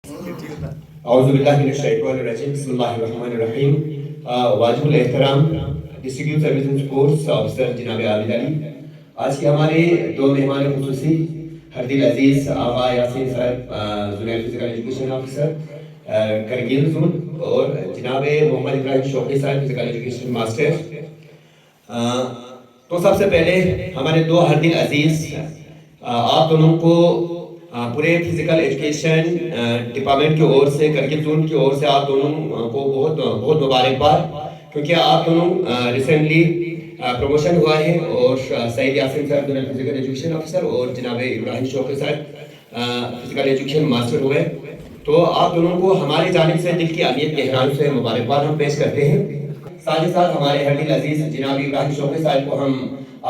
औज़ुबिल्लाहिमिनश्शैतानिर्रजीम बिस्मिल्लाहिर्रहमानिर्रहीम। वाजिबुल एहतराम district service and sports officer जनाब आबिद अली, आज के हमारे दो मेहमान खुसूसी हरदिल अजीज़ आगा यासीन साहब junior physical education officer Kargil zone और जनाब मोहम्मद इब्राहिम शौकी साहब फिजिकल एजुकेशन मास्टर। तो सबसे पहले हमारे दो हरदिल अजीज़ आप दोनों को पूरे फिजिकल एजुकेशन डिपार्टमेंट की ओर से करगिल जोन की ओर से आप दोनों को बहुत बहुत मुबारकबाद, क्योंकि आप दोनों रिसेंटली प्रमोशन हुआ है और सईद यासीन साहब जनरल फिजिकल एजुकेशन ऑफिसर और जनाब इब्राहिम शौकी साहब फिजिकल एजुकेशन मास्टर हुए। तो आप दोनों को हमारी जानिब से दिल की अनियत गहराई से मुबारकबाद हम पेश करते हैं। साथ ही साथ हमारे हरदिल अजीज जनाब इब्राहिम शौकी साहब को हम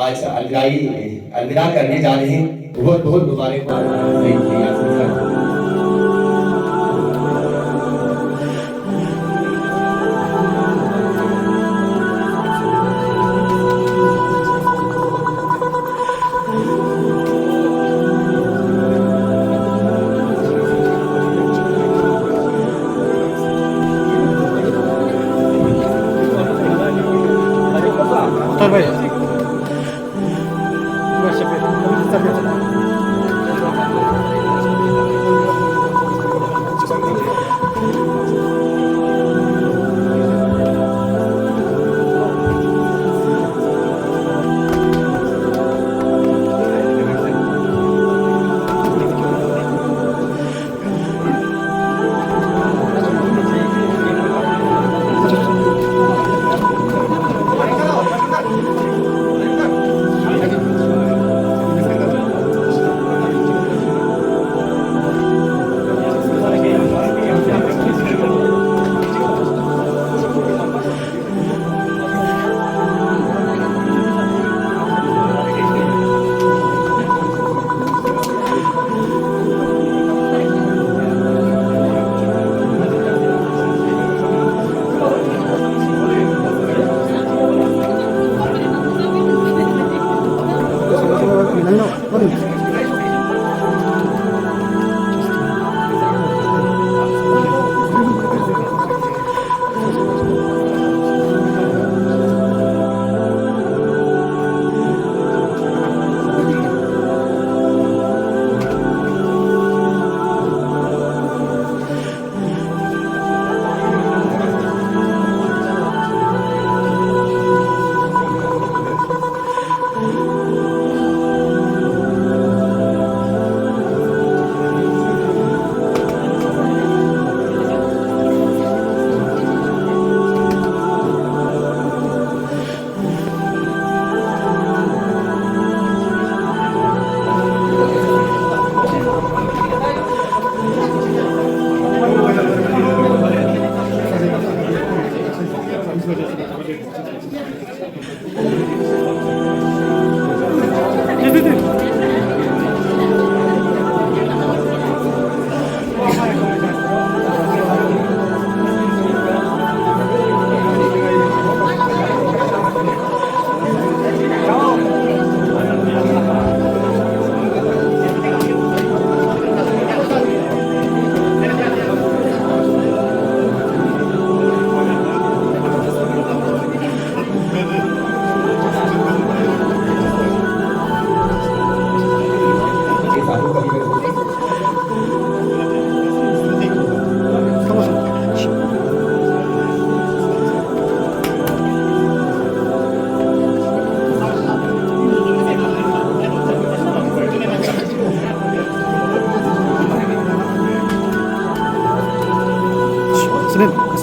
आज अलविदा करने जा रहे हैं। बहुत बहुत मुबारकबाद।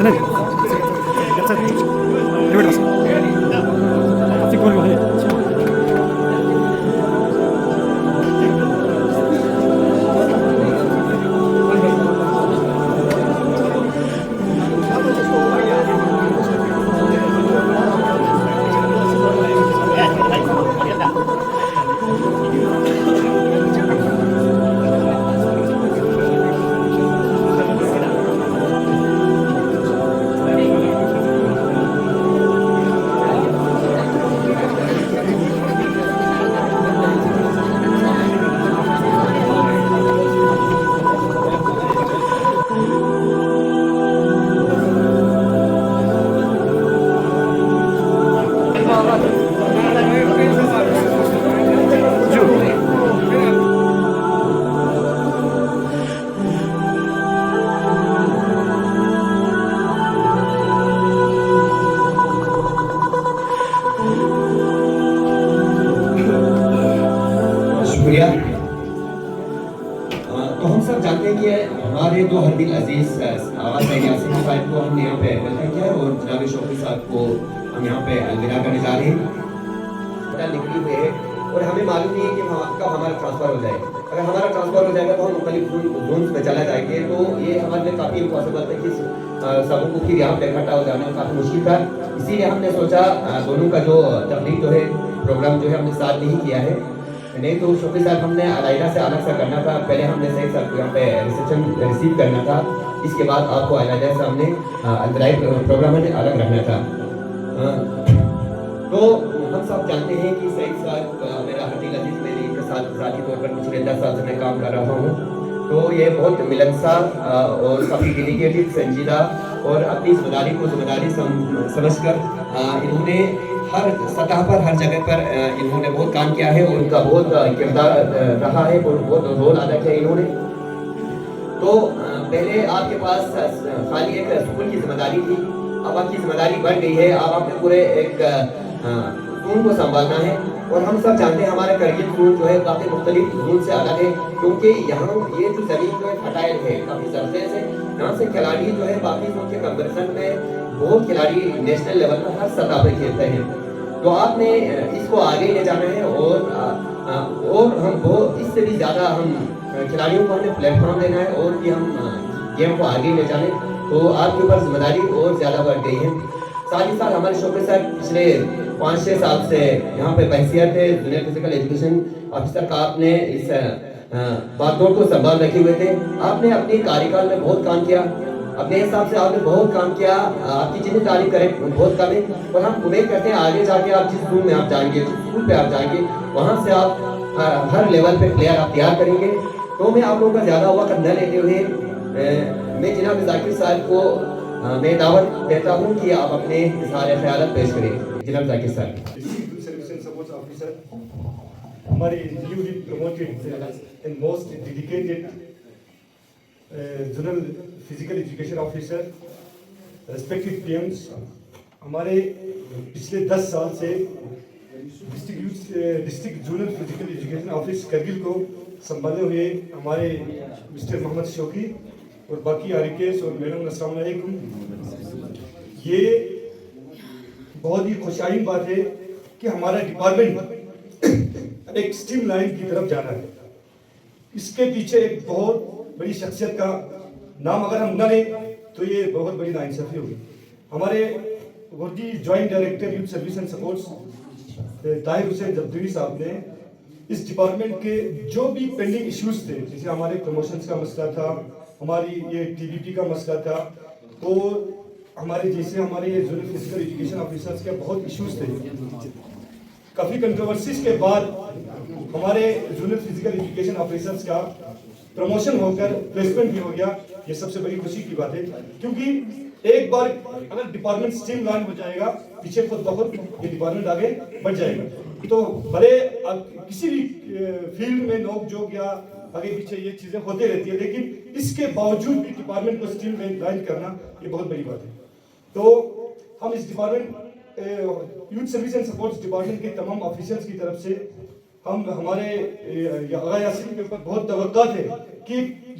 Senin. Gel sen. Devam et. Hadi gol gol. हमारे दो हर दिल अजीज आवाज़ यासिन साहब को हमने यहाँ पे वेलकम किया और जनाब शौकी साहब को हम यहाँ पे अलविदा करने जा रहे हैं। निकली हुई है और हमें मालूम नहीं है कि कब हमारा ट्रांसफ़र हो जाए। अगर हमारा ट्रांसफ़र हो जाएगा तो हम मुख्तलिफ जोन्स में चला जाएंगे, तो ये हमारे लिए काफ़ी इम्पॉसिबल था कि सबों को फिर यहाँ पे इकट्ठा हो जाना काफ़ी मुश्किल था। इसीलिए हमने सोचा दोनों का जो तकलीफ जो है प्रोग्राम जो है हमने साथ नहीं किया है, नहीं तो शौकी साहब हमने अलग से करना था। पहले हमने सही साहब को यहाँ पे रिसेप्शन रिसीव करना था, इसके बाद आपको अलग से हमने अंदराई प्रोग्राम में अलग रखना था। तो हम सब जानते हैं कि सईद साहब मेरा हरदिल अजीज, मैं इनके साथ ज़ाती तौर पर पिछले 10 साल से मैं काम कर रहा हूँ। तो ये बहुत मिलनसार और काफ़ी डेडिकेटेड, संजीदा और अपनी जिम्मेदारी समझकर इन्होंने हर सतह पर, हर जगह पर इन्होंने बहुत काम किया है और उनका बहुत किरदार रहा है और बहुत रोल अदा किया इन्होंने। तो पहले आपके पास खाली एक स्कूल की जिम्मेदारी थी, अब आपकी जिम्मेदारी बढ़ गई है। अब आपने पूरे एक जोन को संभालना है और हम सब जानते हैं हमारा करगिल जोन जो है काफ़ी मुख्तलिफ जोन से अलग है, क्योंकि यहाँ ये जो ज़मीन जो है फर्टाइल है, काफ़ी सरफेस है। यहाँ से खिलाड़ी जो है बाकी जोन के कंपेरिजन में बहुत खिलाड़ी नेशनल लेवल पर हर सतह पर खेलते हैं। तो आपने इसको आगे ले जाना है और हम वो इससे भी ज़्यादा हम खिलाड़ियों को हमें प्लेटफॉर्म देना है और कि हम गेम को आगे ले जाने, तो आपके ऊपर जिम्मेदारी और ज़्यादा बढ़ गई है। साथ ही साथ हमारे शौके साहब पिछले 5-6 साल से यहाँ पे बहसियत है जूनियर फिजिकल एजुकेशन ऑफिसर का आपने इस बागडोर को संभाल रखे हुए थे। आपने अपने कार्यकाल में बहुत काम किया, अपने हिसाब से आपने बहुत काम किया, आपकी जितनी तारीफ करें बहुत कम है। और हम उम्मीद करते हैं आगे जाके आप जिस रूम में आप जाएंगे, जिस स्कूल पे आप जाएंगे, वहाँ से आप हर लेवल पे प्लेयर आप तैयार करेंगे। तो मैं आप लोगों का ज़्यादा वक्त न लेते हुए मैं जनाब जाकिर साहब को मैं दावत देता हूँ कि आप अपने सारे ख्याल पेश करें। जनाब जाकिर साहब। हमारे newly promoted and most dedicated zonal physical education officer, respected PM's, हमारे पिछले 10 साल से district zonal physical education office Kargil को संभाले हुए हमारे मिस्टर मोहम्मद शौकी और बाकी आरिकेस और मैडम, अस्सलाम वालेकुम। ये बहुत ही खुशाइन बात है कि हमारा डिपार्टमेंट एक स्ट्रीम लाइन की तरफ जाना है। इसके पीछे एक बहुत बड़ी शख्सियत का नाम अगर हम न लें तो ये बहुत बड़ी नाइंसाफी होगी। हमारे वर्दी joint director youth service and sports Tahir Hussain Jabduri साहब ने इस डिपार्टमेंट के जो भी पेंडिंग इश्यूज थे, जैसे हमारे प्रमोशंस का मसला था, हमारी ये टीबीपी का मसला था, और हमारे ये जोनल फिजिकल एजुकेशन ऑफिसर्स के बहुत इश्यूज थे। काफ़ी कंट्रोवर्सीज के बाद हमारे जोनल फिजिकल एजुकेशन ऑफिसर्स का प्रमोशन होकर प्लेसमेंट भी हो गया। ये सबसे बड़ी खुशी की बात है, क्योंकि एक बार अगर डिपार्टमेंट स्ट्रीमलाइन हो जाएगा, पीछे खुद ब खुद ये डिपार्टमेंट आगे बढ़ जाएगा। तो भले किसी भी फील्ड में नोक जोक या आगे पीछे ये चीजें होते रहती है, लेकिन इसके बावजूद भी डिपार्टमेंट को स्ट्रीमलाइन करना ये बहुत बड़ी बात है। तो हम इस department youth service and supports department के तमाम ऑफिसर्स की तरफ से हम हमारे यासिन के ऊपर बहुत तवक्का थे कि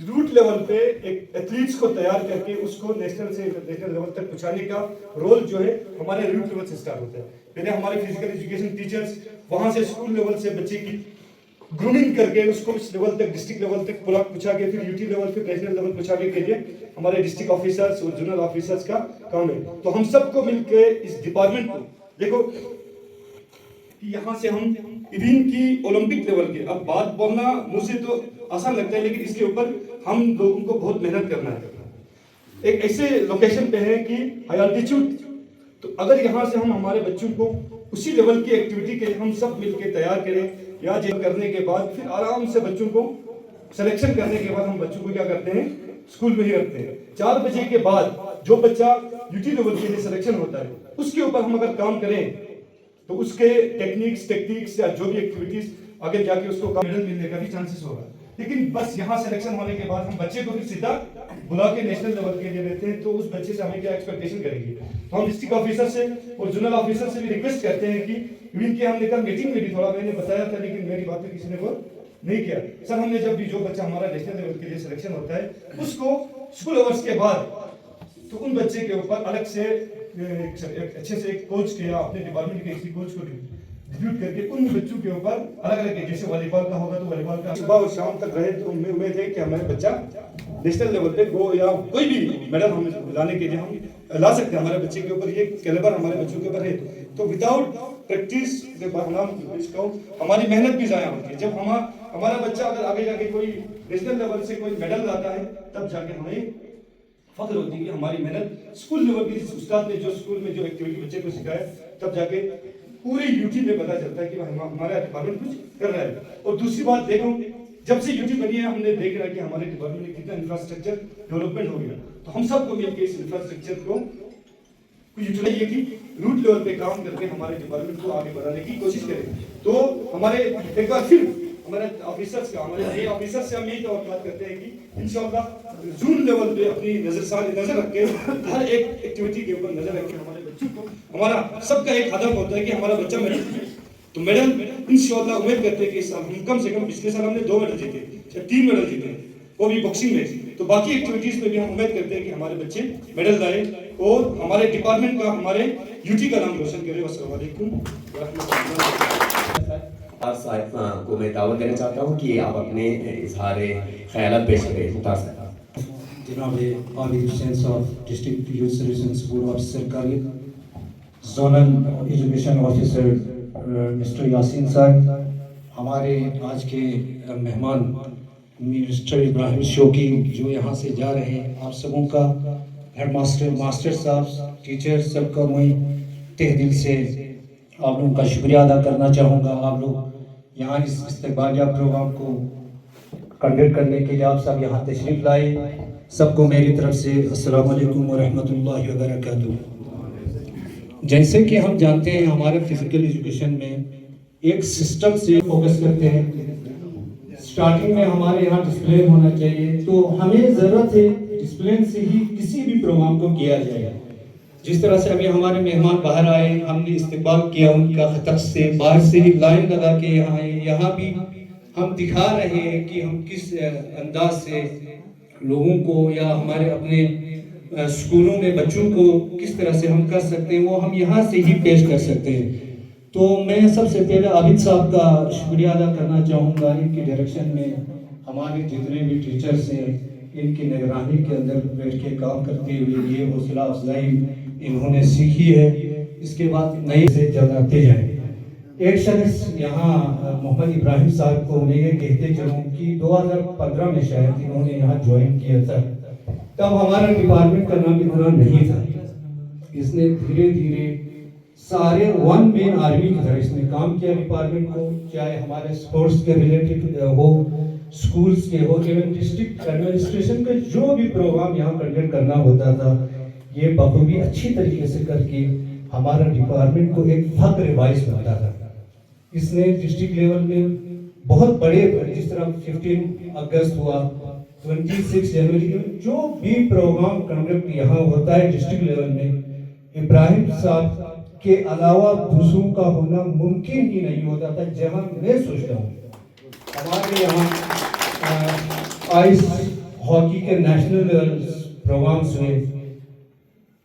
रूट लेवल पे एक एथलीट्स को तैयार करके उसको नेशनल से इंटरनेशनल लेवल तक पहुंचाने का रोल जो है हमारे रूट लेवल से स्टार्ट होता है। पहले हमारे फिजिकल एजुकेशन टीचर्स वहां से स्कूल लेवल से बच्चे की ग्रूमिंग करके उसको इस लेवल तक, डिस्ट्रिक्ट लेवल तक पहुंचा के फिर यूटी लेवल, फिर नेशनल लेवल पहुंचाने के लिए हमारे डिस्ट्रिक्ट ऑफिसर्स और जोनल ऑफिसर्स का काम है। तो हम सबको मिलकर इस डिपार्टमेंट को देखो कि यहाँ से हम इवन की ओलंपिक लेवल के, अब बात बोलना मुझे तो आसान लगता है, लेकिन इसके ऊपर हम लोगों को बहुत मेहनत करना है। एक ऐसे लोकेशन पे है कि हाई अल्टीट्यूड, तो अगर यहाँ से हम हमारे बच्चों को उसी लेवल की एक्टिविटी के लिए हम सब मिलकर तैयार करें, या जो करने के बाद फिर आराम से बच्चों को सिलेक्शन करने के बाद हम बच्चों को क्या करते हैं, स्कूल में ही रखते हैं। 4 बजे के बाद जो बच्चा यूटी लेवल के लिए सिलेक्शन होता है, उसके ऊपर हम अगर काम करें तो उसके टेक्निक्स या जो भी एक्टिविटीज आगे जाके उसको मेडल मिलने का भी चांसेस होगा। लेकिन बस यहाँ सिलेक्शन होने के बाद हम बच्चे को फिर सीधा बुला के नेशनल लेवल के लिए लेते हैं, तो उस बच्चे से हमें क्या एक्सपेक्टेशन करेंगे। तो हम डिस्ट्रिक्ट ऑफिसर से और जोनल ऑफिसर से भी रिक्वेस्ट करते हैं कि इवन की हमने कल मीटिंग में भी थोड़ा मैंने बताया था, लेकिन मेरी बातें किसी ने वो नहीं किया सर। हमने जब भी जो बच्चा हमारा नेशनल लेवल के लिए सिलेक्शन होता है उसको स्कूल आवर्स के बाद तो उन बच्चे के ऊपर अलग से अच्छे से एक कोच के या अपने डिपार्टमेंट के किसी कोच को डिप्यूट करके उन बच्चों के ऊपर अलग अलग, जैसे वॉलीबॉल का होगा तो वॉलीबॉल का सुबह और शाम तक रहे, तो उम्मीद है कि हमारे बच्चा नेशनल लेवल पे गो या कोई भी मेडल हम लाने के लिए हम ला सकते हैं। हमारे बच्चे के ऊपर ये कैलिबर हमारे बच्चों के ऊपर है। तो विदाउट प्रैक्टिस इसको हमारी मेहनत भी ज़ाया होती है। जब हमारा बच्चा अगर आगे जाके कोई नेशनल लेवल से कोई मेडल लाता है तब जाके हमें फख्र होती है कि हमारी मेहनत स्कूल लेवल की जिस उस्ताद ने जो स्कूल में जो एक्टिविटी बच्चे को सिखाया तब जाके पूरी यूटी में पता चलता है कि हमारा डिपार्टमेंट कुछ कर रहा है। और दूसरी बात देखो, जब से यूटी बनी है हमने देख रहा है कि हमारे डिपार्टमेंट में कितना इंफ्रास्ट्रक्चर डेवलपमेंट हो गया। तो हम सबको मिलकर इस इंफ्रास्ट्रक्चर को यूटिलाइज की रूट लेवल पे काम करके हमारे डिपार्टमेंट को आगे बढ़ाने की कोशिश करें। तो हमारे एक बार फिर हमारे ऑफिसर्स का हमारे नए ऑफिसर्स से हम यही बात करते हैं कि इंशाल्लाह जून लेवल पे अपनी नजर रख के हर एक एक्टिविटी के ऊपर नजर रख के हमारे बच्चों को, हमारा सबका एक हदफ होता है कि हमारा बच्चा मेडल, तो मेडल इंशाल्लाह उम्मीद करते हैं कि इस साल हम कम से कम, पिछले साल हमने 2 मेडल जीते या 3 मेडल जीते, वो भी बॉक्सिंग में। तो बाकी एक्टिविटीज में भी हम उम्मीद करते हैं कि हमारे बच्चे मेडल लाए और हमारे डिपार्टमेंट का, हमारे यूटी का नाम रोशन करें। अस्सलाम वालेकुम व रहमतुल्लाह। और साहिब को मैं दावत देना चाहता हूँ कि आप अपने इजहार ख्यालात पेश करें। जनाब आबिद हुसैन साहब, district youth services board officer कार्य, zonal education officer mister Yasin साहब, हमारे आज के मेहमान मिस्टर इब्राहिम शौकी जो यहाँ से जा रहे हैं, आप सबों का, हेड मास्टर, मास्टर साहब, टीचर, सबका मैं तहे दिल से आप लोगों का शुक्रिया अदा करना चाहूँगा। आप लोग यहाँ इस इस्तकबालिया प्रोग्राम को कंडक्ट करने के लिए आप सब यहाँ तशरीफ़ लाए। सबको मेरी तरफ से अस्सलाम वालेकुम व रहमतुल्लाहि व बरकातुहू। जैसे कि हम जानते हैं हमारे फिजिकल एजुकेशन में एक सिस्टम से फोकस करते हैं। स्टार्टिंग में हमारे यहाँ डिसिप्लिन होना चाहिए, तो हमें ज़रूरत है डिसिप्लिन से ही किसी भी प्रोग्राम को किया जाएगा। जिस तरह से अभी हमारे मेहमान बाहर आए, हमने इस्तकबाल किया उनका खतक से, बाहर से ही लाइन लगा के यहाँ आए। यहाँ भी हम दिखा रहे हैं कि हम किस अंदाज से लोगों को या हमारे अपने स्कूलों में बच्चों को किस तरह से हम कर सकते हैं, वो हम यहाँ से ही पेश कर सकते हैं। तो मैं सबसे पहले आबिद साहब का शुक्रिया अदा करना चाहूँगा। इनकी डायरेक्शन में हमारे जितने भी टीचर्स हैं, इनकी निगरानी के अंदर बैठ के काम करते हुए ये हौसला अफजाई इन्होंने सीखी है। इसके बाद नए से जगाते जाए। एक शख्स यहाँ मोहम्मद इब्राहिम साहब को मैं ये कहते चलूँ कि 2015 में शायद इन्होंने यहाँ ज्वाइन किया था, तब हमारा डिपार्टमेंट का नाम इतना नहीं था। इसने धीरे धीरे सारे वन मैन आर्मी की तरह इसने काम किया डिपार्टमेंट को, चाहे हमारे स्पोर्ट्स के रिलेटेड हो, स्कूल्स के हो, इवन डिस्ट्रिक्ट एडमिनिस्ट्रेशन के जो भी प्रोग्राम यहाँ कंडक्ट करना होता था, ये बखूबी अच्छी तरीके से करके हमारा डिपार्टमेंट को एक फख्र बाइस बनता था। इसने डिस्ट्रिक्ट लेवल में बहुत बड़े, जिस तरह 15 अगस्त हुआ, 26 जनवरी, जो भी प्रोग्राम कंडक्ट यहाँ होता है डिस्ट्रिक्ट लेवल में, इब्राहिम साहब के अलावा दूसरों का होना मुमकिन ही नहीं होता था। जहाँ मैं सोचता हूँ हमारे यहाँ आइस हॉकी के नेशनल लेवल प्रोग्राम्स हुए,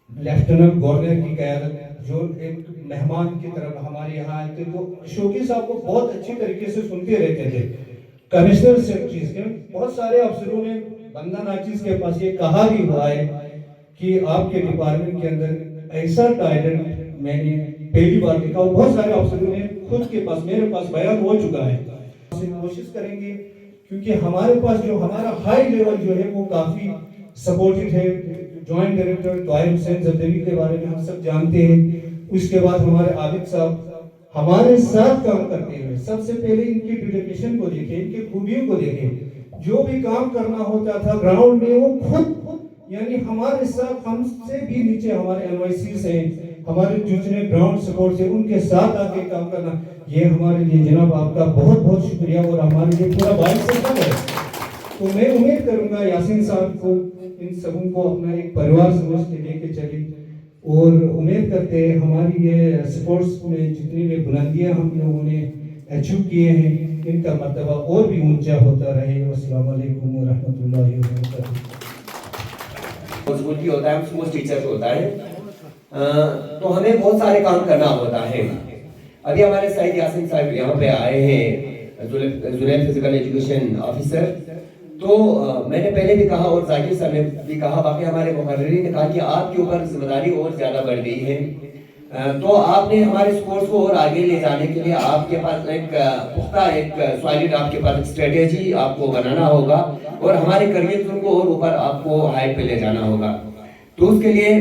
लेफ्टिनेंट गवर्नर की क़यादत जो एक मेहमान की तरफ हमारे यहाँ आए थे, तो शौकी साहब को बहुत अच्छी तरीके से सुनते रहते थे। कमिश्नर सेक्रेटरीज के बहुत सारे अफसरों ने बंदा नाचिस के पास ये कहा भी हुआ है कि आपके डिपार्टमेंट के अंदर ऐसा टैलेंट मैंने पहली बार देखा। बहुत सारे अफसरों ने खुद के पास, मेरे पास बयान हो चुका है। कोशिश करेंगे क्योंकि हमारे पास जो हमारा हाई लेवल जो है वो काफ़ी सपोर्टेड है। जॉइंट डायरेक्टर तोहिर हुसैन जरदारी के बारे में हम सब जानते हैं। उसके बाद हमारे आबिद साहब हमारे साथ काम करते हुए, सबसे पहले इनकी डेडिकेशन को देखें, इनकी खूबियों को देखें। जो भी काम करना होता था ग्राउंड में वो खुद यानी हमारे साथ, हमसे भी नीचे हमारे एनवाईसीज हैं, हमारे जितने ग्राउंड सपोर्ट है उनके साथ आके काम करना, ये हमारे लिए जनाब आपका बहुत बहुत शुक्रिया और हमारे लिए पूरा बाइक से सब है। तो मैं उम्मीद करूंगा यासीन साहब को, इन सबों को अपना एक परिवार समझ के लेके चले और उम्मीद करते हैं हमारी ये स्पोर्ट्स में जितनी भी बुलंदियां हम लोगों ने अचीव किए हैं, इनका मर्तबा और भी ऊंचा होता रहे। अस्सलाम वालेकुम व रहमतुल्लाहि व बरकातहू। स्कूल की होता है, स्कूल टीचर होता है, तो हमें बहुत सारे काम करना होता है। अभी हमारे सईद यासीन साहब यहाँ पे आए हैं, जोनल फिजिकल एजुकेशन ऑफिसर। तो मैंने पहले भी कहा और जाकिर सर ने भी कहा, बाकी हमारे मुहर्रिरीन ने कहा कि आपके ऊपर जिम्मेदारी और ज़्यादा बढ़ गई है। तो आपने हमारे स्पोर्ट्स को और आगे ले जाने के लिए आपके पास एक पुख्ता एक सॉलिड आपके पास स्ट्रेटेजी आपको बनाना होगा और हमारे करिकुलम को और ऊपर आपको हाइट पे ले जाना होगा। तो उसके लिए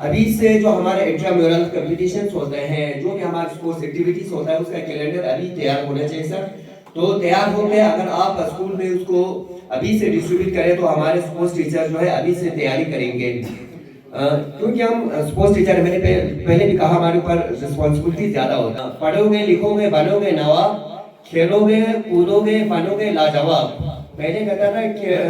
अभी से जो हमारे इंट्राम्यूरल कंपटीशंस होते हैं, जो भी हमारे स्पोर्ट्स एक्टिविटीज होता है, उसका कैलेंडर अभी तैयार होना चाहिए सर। तो तैयार हो गया, अगर आप स्कूल में उसको अभी से डिस्ट्रीब्यूट करें तो हमारे स्पोर्ट्स टीचर जो है अभी से तैयारी करेंगे, क्योंकि हम स्पोर्ट्स टीचर, मैंने पहले भी कहा, हमारे ऊपर रिस्पॉन्सिबिलिटी ज्यादा होता है। पढ़ोगे लिखोगे बनोगे नवाब, खेलोगे कूदोगे बनोगे लाजवाब। पहले कहता था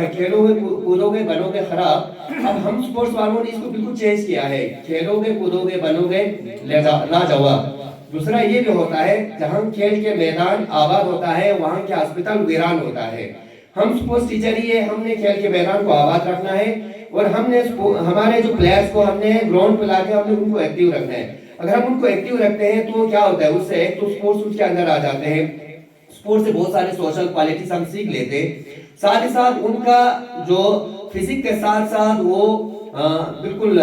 खेलोगे कूदोगे बनोगे खराब, अब हम स्पोर्ट्स वालों ने इसको बिल्कुल चेंज किया है, खेलोगे कूदोगे बनोगे लाजवाब। दूसरा ये भी होता है, जहाँ खेल के मैदान आबाद होता है वहाँ के अस्पताल वीरान होता है। हम स्पोर्ट्स टीचर ही है, हमने खेल के मैदान को आबाद रखना है और हमने हमारे जो प्लेयर्स को हमने ग्राउंड पे लाके हमने उनको एक्टिव रखना है। अगर हम उनको एक्टिव रखते हैं तो क्या होता है, उससे एक तो स्पोर्ट्स उसके अंदर आ जाते हैं, स्पोर्ट्स से बहुत सारे सोशल क्वालिटीज हम सीख लेते हैं, साथ ही साथ उनका जो फिजिक के साथ साथ वो बिल्कुल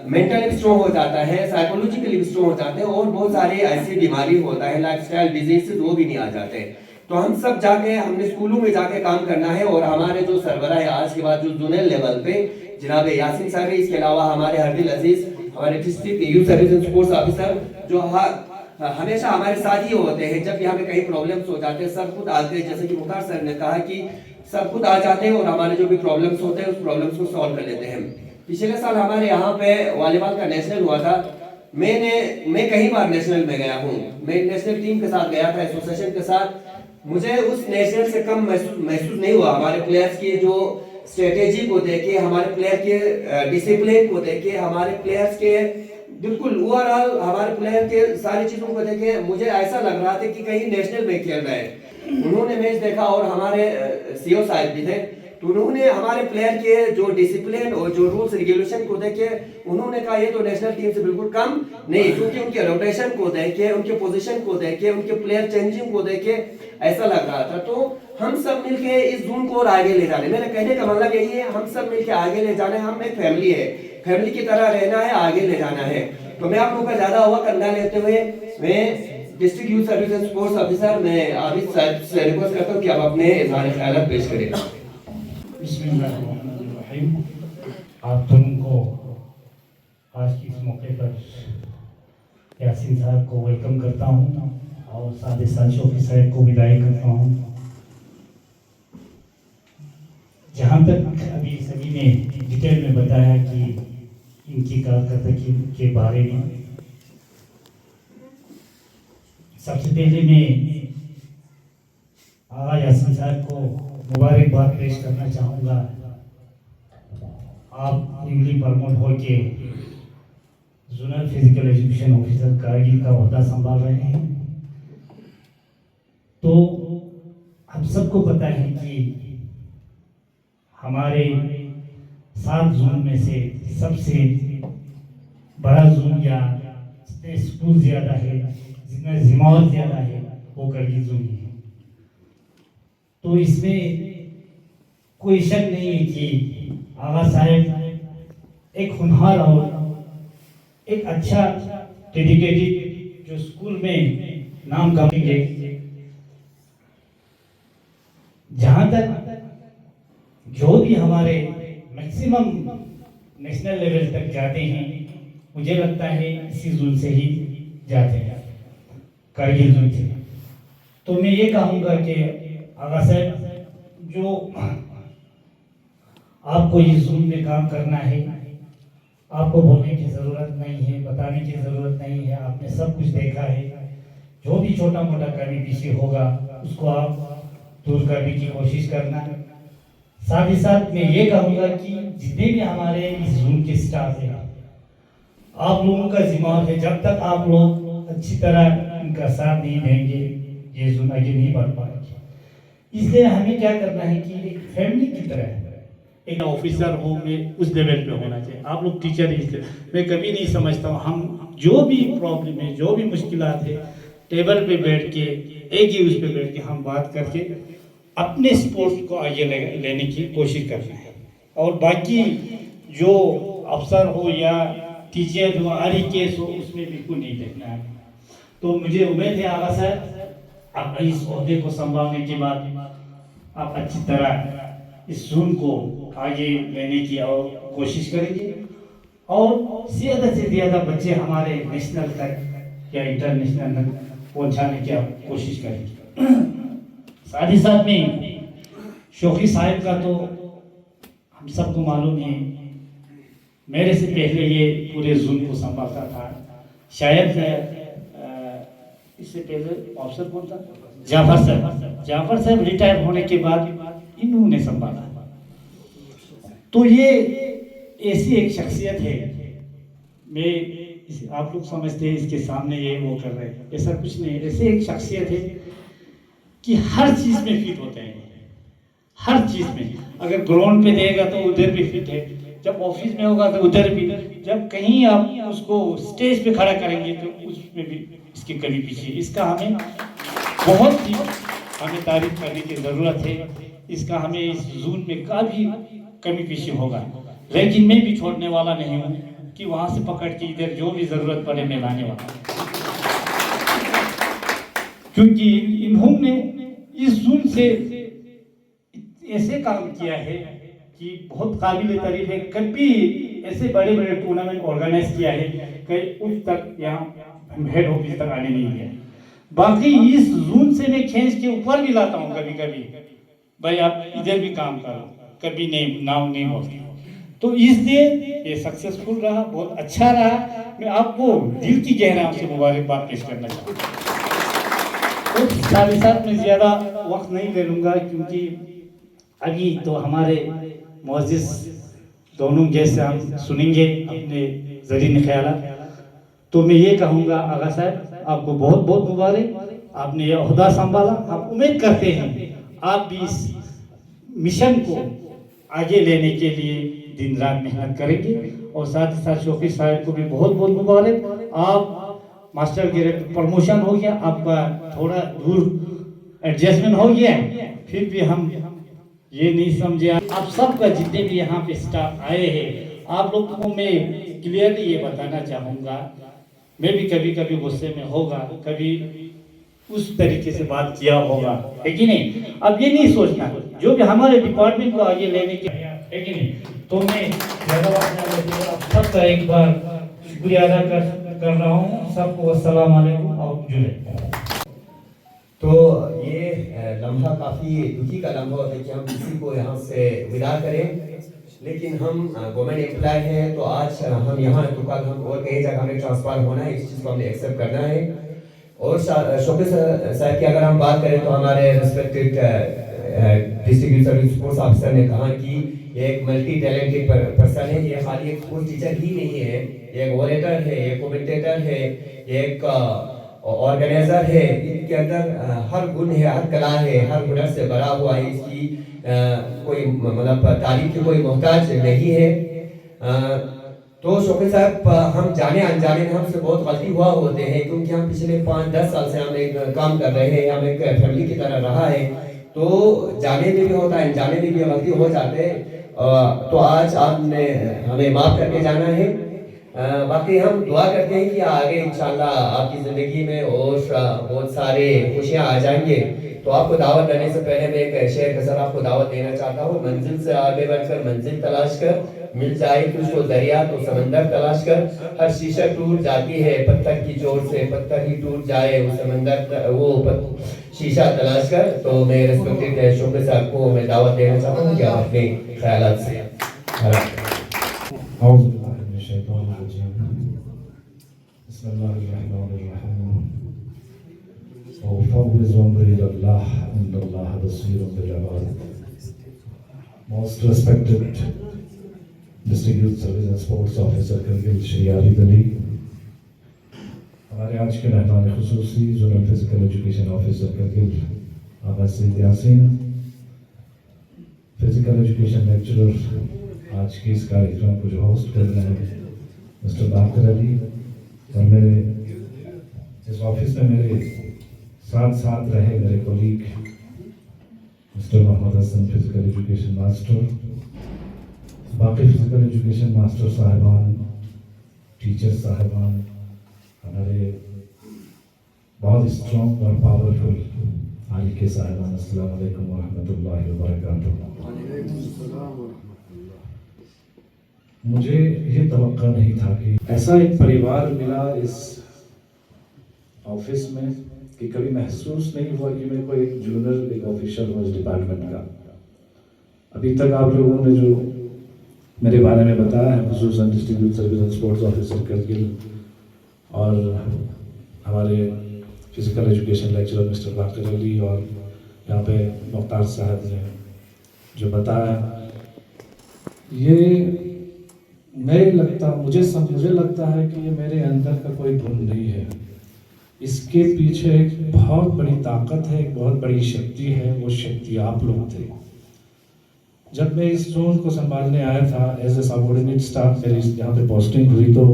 मेंटली स्ट्रॉन्ग हो जाता है, साइकोलॉजिकली भी स्ट्रॉन्ग हो जाते हैं और बहुत सारे ऐसी बीमारी होता है, लाइफस्टाइल डिजीजेस वो भी नहीं आ जाते। तो हम सब जाके हमने स्कूलों में जाके काम करना है और हमारे जो सरबरा है आज के बाद जो जोनल लेवल पे जनाब यासीन साहब है, इसके अलावा हमारे हरदिल अजीज हमारे district youth service and sports officer जो हमेशा हमारे साथ ही होते हैं। जब यहाँ पे कई प्रॉब्लम्स हो जाते हैं सब खुद आते हैं, जैसे कि मुख्तार सर ने कहा कि सब खुद आ जाते हैं और हमारे जो भी प्रॉब्लम्स होते हैं उस प्रॉब्लम्स को सॉल्व कर लेते हैं। पिछले साल हमारे यहाँ पे वॉलीबॉल का नेशनल हुआ था, मैं कई बार नेशनल में गया हूँ, मैं नेशनल टीम के साथ गया था, एसोसिएशन के साथ। मुझे उस नेशनल से कम महसूस नहीं हुआ। हमारे प्लेयर्स की जो स्ट्रेटेजी को देखे, हमारे प्लेयर के डिसिप्लिन को देखे, हमारे प्लेयर्स के बिल्कुल ओवरऑल हमारे प्लेयर के सारी चीजों को देखे, मुझे ऐसा लग रहा था कि कहीं नेशनल में खेल रहे हैं। उन्होंने मैच देखा और हमारे सीओ साहब भी थे, तो उन्होंने हमारे प्लेयर के जो डिसिप्लिन और जो रूल्स रेगुलेशन को देखे उन्होंने कहा ये तो नेशनल टीम से बिल्कुल कम नहीं, क्योंकि उनके रोटेशन को देखे, उनके पोजीशन को देखे, उनके प्लेयर चेंजिंग को देखे ऐसा लग रहा था। तो हम सब मिलके इस जोन को और आगे ले जाने, मेरे कहने का मतलब यही है, हम सब मिलके आगे ले जाने, हम एक फैमिली है, फैमिली की तरह रहना है, आगे ले जाना है। तो मैं आप लोगों का ज्यादा हुआ कंधा लेते हुए मैं district youth service and sports officer मैं आबिद साहब से रिक्वेस्ट करता हूँ कि आप अपने इज़हार ख्यालात पेश करें। बिस्मिल्लाहिर्रहमानिर्रहीम। आप दोनों को आज के इस मौके पर यासीन साहब को वेलकम करता हूँ और साथ ही साथ शौकी साहब को विदाई करता हूँ। जहाँ तक अभी सभी ने डिटेल में बताया कि इनकी कारकर्दगी के बारे में, सबसे पहले मैं आगा यासीन साहब को मुबारकबाद पेश करना चाहूँगा। आप न्यूली प्रमोट हो के zonal physical education officer Kargil का ओहदा संभाल रहे हैं। तो हम सबको पता है कि हमारे 7 जोन में से सबसे बड़ा जोन या जितने स्कूल ज़्यादा है, जितना जिम्मेवार ज़्यादा है वो कारगिल जोन है। तो इसमें कोई शक नहीं है कि आगा साहब एक होनहार और एक अच्छा डेडिकेटेड जो स्कूल में नाम कमाएंगे। जहाँ तक जो भी हमारे मैक्सिमम नेशनल लेवल तक जाते हैं, मुझे लगता है इसी जोन से ही जाते हैं, कारगिल जोन से। तो मैं ये कहूँगा कि आगा साहब जो आपको इस जोन में काम करना है, आपको बोलने की ज़रूरत नहीं है, बताने की ज़रूरत नहीं है, आपने सब कुछ देखा है। जो भी छोटा मोटा कमी पीछे होगा उसको आप दूर करने की कोशिश करना। साथ ही साथ मैं ये कहूँगा कि जितने भी हमारे इस जोन के स्टाफ हैं, आप लोगों का जिम्मा है, जब तक आप लोग अच्छी तरह इनका साथ नहीं देंगे ये जोन आगे नहीं बढ़ पाएगी। इसलिए हमें क्या करना है कि एक फैमिली की तरह एक ऑफिसर हो में उस लेवल पे होना चाहिए। आप लोग टीचर ही, मैं कभी नहीं समझता हूँ हम जो भी प्रॉब्लम है, जो भी मुश्किलात है, टेबल पे बैठ के एक ही उस पे बैठ के हम बात करके अपने स्पोर्ट्स को आगे लेने की कोशिश करना है। और बाकी जो अफसर हो या टीचर हो, आरी केस हो, उसमें बिल्कुल नहीं देखना है। तो मुझे उम्मीद है आगा साहब आप इस ओहदे को संभालने के बाद आप अच्छी तरह इस जोन को आगे लेने की और कोशिश करेंगे और ज़्यादा से ज़्यादा बच्चे हमारे नेशनल तक या इंटरनेशनल तक पहुंचाने की कोशिश करेंगे। साथ ही साथ में शौकी साहब का तो हम सबको मालूम है, मेरे से पहले ये पूरे जोन को संभालता था। शायद इससे पहले अफसर कौन था? जाफर साहब रिटायर होने के बाद इन्होंने संभाला। तो ये ऐसी एक शख्सियत है, आप लोग समझते हैं इसके सामने ये वो कर रहे हैं, ऐसा कुछ नहीं। ऐसे एक शख्सियत है कि हर चीज में फिट होते हैं, हर चीज में। अगर ग्राउंड पे देगा तो उधर भी फिट है, जब ऑफिस में होगा तो उधर भी, जब कहीं आप उसको स्टेज पे खड़ा करेंगे तो उसमें भी इसकी कमी पीछे। इसका हमें बहुत ही तारीफ करने की जरूरत है। इसका हमें इस जोन में काफी कमी पीछे होगा, लेकिन मैं भी छोड़ने वाला नहीं हूँ कि वहां से पकड़ के इधर जो भी जरूरत पड़े मैं लाने वाला हूँ, क्योंकि इन्होंने इस जोन से ऐसे काम किया है कि बहुत काबिल तारीफ है। कभी ऐसे बड़े बड़े टूर्नामेंट ऑर्गेनाइज किया है कहीं उस तक यहाँ हेड ऑफिस तक आने नहीं दिया। बाकी इस जोन से मैं खींच के ऊपर भी लाता हूँ कभी कभी, भाई आप इधर भी काम करो, कभी नहीं नाम नहीं बोलते। तो इसलिए ये सक्सेसफुल रहा, बहुत अच्छा रहा। मैं आपको दिल की गहराइयों से मुबारकबाद पेश करना चाहता हूँ। तो साथ में ज्यादा वक्त नहीं ले लूंगा, क्योंकि अभी तो हमारे मोअज़्ज़िज़ दोनों जैसे हम सुनेंगे अपने ज़रीन ख्यालात। तो मैं ये कहूँगा आगा साहब आपको बहुत बहुत मुबारक, आपने ये ओहदा संभाला। हम उम्मीद करते हैं आप भी इस मिशन को आगे लेने के लिए दिन रात मेहनत करेंगे। और साथ ही साथ शौकी साहब को भी बहुत बहुत मुबारक। आप मास्टर ग्रेड प्रमोशन हो गया, आपका थोड़ा दूर एडजस्टमेंट हो गया, फिर भी हम ये नहीं समझे। आप सबका जितने भी यहाँ पे स्टाफ आए हैं, आप लोगों को मैं क्लियरली ये बताना चाहूँगा, मैं भी कभी कभी गुस्से में होगा, कभी उस तरीके से बात किया होगा, है कि नहीं। अब ये नहीं सोचना जो भी हमारे डिपार्टमेंट को आगे लेने के, है कि नहीं। तो मैं ज़्यादा बात नहीं करती, आप सबका एक बार शुक्रिया अदा कर रहा हूँ। सबको अस्सलाम वालेकुम और जुड़े। तो ये लम्हा काफ़ी दुखी का लम्हा होता है कि हम किसी को यहाँ से विदा करें, लेकिन हम गवर्नमेंट एम्प्लॉय हैं, तो आज हम यहाँ तो कल हम और कई जगह हमें ट्रांसफर होना है, इस चीज़ को हमने एक्सेप्ट करना है। और शौकी साहब की अगर हम बात करें तो हमारे respected district youth service sports officer ने कहा कि ये एक मल्टी टैलेंटेड पर्सन है। ये खाली एक स्पोर्ट्स टीचर ही नहीं है, ये एक वॉलेटर है, एक कमेंटेटर है, एक ऑर्गेनाइजर है। इनके अंदर हर गुण है, हर कला है, हर हुनर से भरा हुआ है। इसकी कोई मतलब तारीफ की कोई मोहताज नहीं है। तो शौकी साहब हम जाने अनजाने में हमसे बहुत गलती हुआ होते हैं, क्योंकि हम पिछले 5-10 साल से हम एक काम कर रहे हैं, हम एक फैमिली की तरह रहा है। तो जाने में भी होता है, अनजाने में भी गलती हो जाते हैं। तो आज आपने हमें माफ़ करके जाना है। बाकी हम दुआ करते हैं कि आगे इंशाल्लाह आपकी ज़िंदगी में और बहुत सारे खुशियाँ आ जाएंगे। तो आपको दावत देने से पहले मैं एक शेर के साथ आपको दावत देना चाहता हूँ। मंजिल से आगे बढ़कर मंजिल तलाश कर, मिल जाए तुझको दरिया तो समंदर तलाश कर। हर शीशा टूट जाती है पत्थर की जोर से, पत्थर ही टूट जाए वो समंदर, वो शीशा तलाश कर। तो मैं रिस्पेक्टेड शौकी साहब को मैं दावत देना चाहता हूँ कि आप अपने ख्यालात से Most respected District Youth Service and Sports Officer Kargil Shri Arif Ali, हमारे हमारे आज के मेहमान खुसूसी zonal physical education officer Kargil Agha Saeed Yasin, physical education lecturer आज के इस कार्यक्रम को जो होस्ट कर रहे हैं मिस्टर बाकर अली, और मेरे इस ऑफिस में मेरे साथ साथ रहे मेरे colleague mister Mohammed Hasan physical education master, बाकी फिजिकल एजुकेशन मास्टर साहिबान, टीचर साहिबान, हमारे बहुत स्ट्रॉन्ग और पावरफुल आली के साहिबान, अस्सलाम वालेकुम व रहमतुल्लाहि व बरकातुहू। मुझे ये तवक्का नहीं था कि ऐसा एक परिवार मिला इस ऑफिस में कि कभी महसूस नहीं हुआ कि मेरे को एक जूनियर एक ऑफिशियल हो इस डिपार्टमेंट का। अभी तक आप लोगों ने जो मेरे बारे में बताया है, खुसूसन district youth service and sports officer Kargil और हमारे physical education lecturer mister Baqar Ali और यहाँ पे मुख्तार साहब ने जो बताया, ये मुझे लगता है कि ये मेरे अंदर का कोई गुण नहीं है। इसके पीछे एक बहुत बड़ी ताकत है, एक बहुत बड़ी शक्ति है। वो शक्ति आप लोग थे। जब मैं इस जोन को संभालने आया था एज ए सबऑर्डिनेट स्टाफ, मेरी यहाँ पे पोस्टिंग हुई तो